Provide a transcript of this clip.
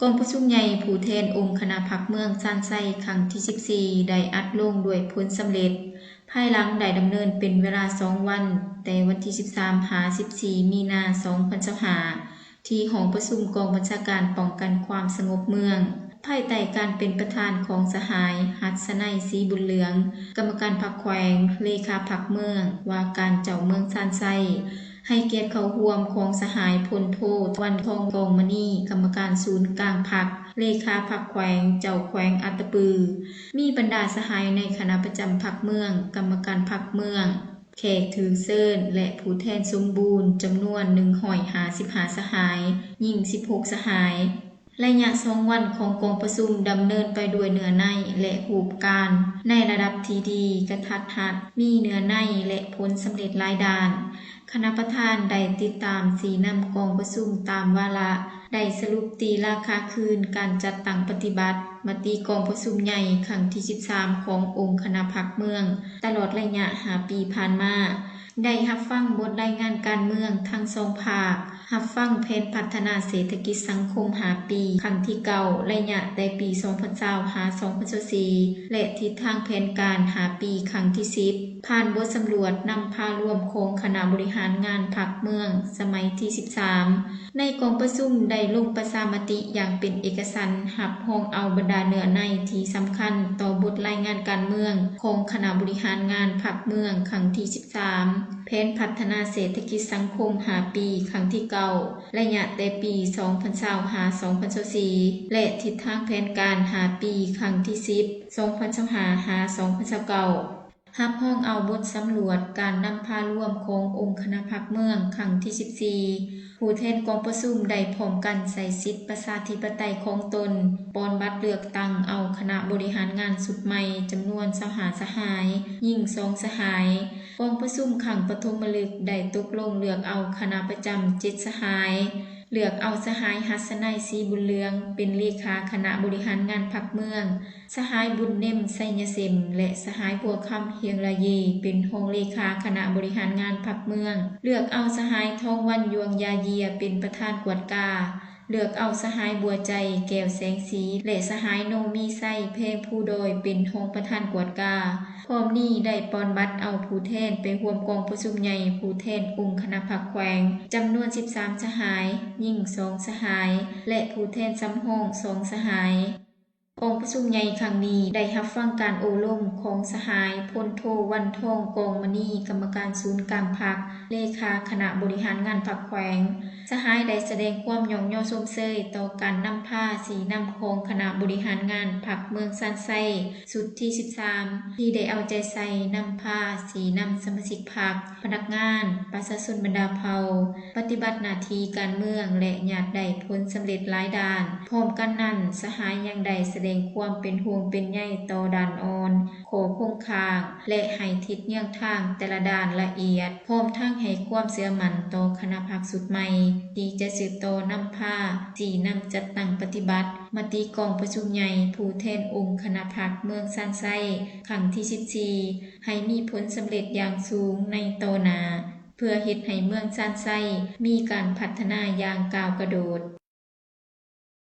องประชุมใหญ่ผู้แทนองค์คณะพรรคเมืองซ่านไส้ครั้งที่14ได้อัดลงด้วยผลสำเร็จภายหลังได้ดำเนินเป็นเวลา2วันแต่วันที่13หา14มีนา2025ที่ห้องประชุมกองบัญชาการป้องกันความสงบเมืองภายใต้การเป็นประธานของสหายหัสนัยศรีบุญเหลืองกรรมการพรรคแขวงเลขาพรรคเมืองว่าการเจ้าเมืองซ่านไส้ให้เกียรติเข้าร่วมของสหายพลโทวันทองกองมณีกรรมการศูนย์กลางพรรคเลขาพรรคแขวงเจ้าแขวงอัตตปือมีบรรดาสหายในคณะประจำพรรคเมืองกรรมการพรรคเมืองแขกถือเซิ้นและผู้แทนสมบูรณ์จำนวน155สหายยิ่ง16สหายระยะ2วันของกองประชุมดำเนินไปด้วยเนื้อในและรูปการในระดับที่ดีกระทัดรัดมีเนื้อในและผลสำเร็จหลายด้านคณะประธานได้ติดตามสีนำกองประชุมตามวาระได้สรุปตีราคาคืนการจัดตั้งปฏิบัติมติกองประชุมใหญ่ครั้งที่13ขององค์คณะพรรคเมืองตลอดระยะ5ปีผ่านมาได้รับฟังบทรายงานการเมืองทั้ง2ภาครับฟังแผนพัฒนาเศรษฐกิจสังคม5ปีครั้งที่9ระยะแต่ปี2020หา2024และทิศทางแผนการ5ปีครั้งที่10ผ่านบทสำรวจนำพาร่วมโครงคณะบริหารงานพรรคเมืองสมัยที่13ในกองประชุมได้ลงประชามติอย่างเป็นเอกฉันท์รับรองเอาบรรดาเนื้อในที่สำคัญต่อบทรายงานการเมืองของคณะบริหารงานพรรคเมืองครั้งที่13แผนพัฒนาเศรษฐกิจสังคม5ปีครั้งที่9ระยะแต่ปี2020หา2024และทิศทางแผนการ5ปีครั้งที่10 2025หา2029รับรองเอาบทสำรวจการนำพาร่วมขององค์คณะพรรคเมืองครั้งที่14ผู้แทนกองประชุมได้พร้อมกันใส่สิทธิประชาธิปไตยของตนปอนบัตรเลือกตั้งเอาคณะบริหารงานสุดใหม่จำนวน25สหายยิ่ง2สหายกองประชุมครั้งปฐมฤกษ์ได้ตกลงเลือกเอาคณะประจำ7สหายเลือกเอาสหายหัสนัยศรีบุญเหลืองเป็นเลขาคณะบริหารงานพรรคเมืองสหายบุญเน่มไสยเสมและสหายบัวคำเฮียงละเยเป็นรองเลขาคณะบริหารงานพรรคเมืองเลือกเอาสหายทองวันยวงยาเยียเป็นประธานกวดกาเลือกเอาสหายบัวใจแก้วแสงสีและสหายโนมีไส้เพงผู้โดยเป็นรองประธานกวดกาพร้อมนี้ได้ปอนบัตรเอาผู้แทนไปร่วมกองประชุมใหญ่ผู้แทนองค์คณะพรรคแขวงจำนวน13สหายยิ่ง2สหายและผู้แทนสำรอง2สหายกองประชุมใหญ่ครั้งนี้ได้รับฟังการโอลมของสหายพลโทวันทองกองมณีกรรมการศูนย์กลางพรรคเลขาคณะบริหารงานพรรคแขวงสหายได้แสดงความยองย่อชมเชยต่อการนำพาสีนำของคณะบริหารงานพรรคเมืองซ่านไส้สุดที่13ที่ได้เอาใจใส่นำพาสีนำสมาชิกพรรคพนักงานประชาชนบรรดาเผ่าปฏิบัติหน้าที่การเมืองและญาติได้ผลสำเร็จหลายด้านพร้อมกันนั้นสหายยังได้แสดงความเป็นห่วงเป็นใยต่อด่านอ่อนโขคงคางและให้ทิศเยี่ยงทางแต่ละด้านละเอียดพร้อมทั้งให้ความเชื่อมั่นต่อคณะพรรคสุดใหม่ที่จะสืบต่อนำพาสีนำจัดตั้งปฏิบัติมติกองประชุมใหญ่ผู้แทนองค์คณะพรรคเมืองซ่านไส้ครั้งที่14ให้มีผลสำเร็จอย่างสูงในต่อหน้าเพื่อเฮ็ดให้เมืองซ่านไส้มีการพัฒนาอย่างก้าวกระโดด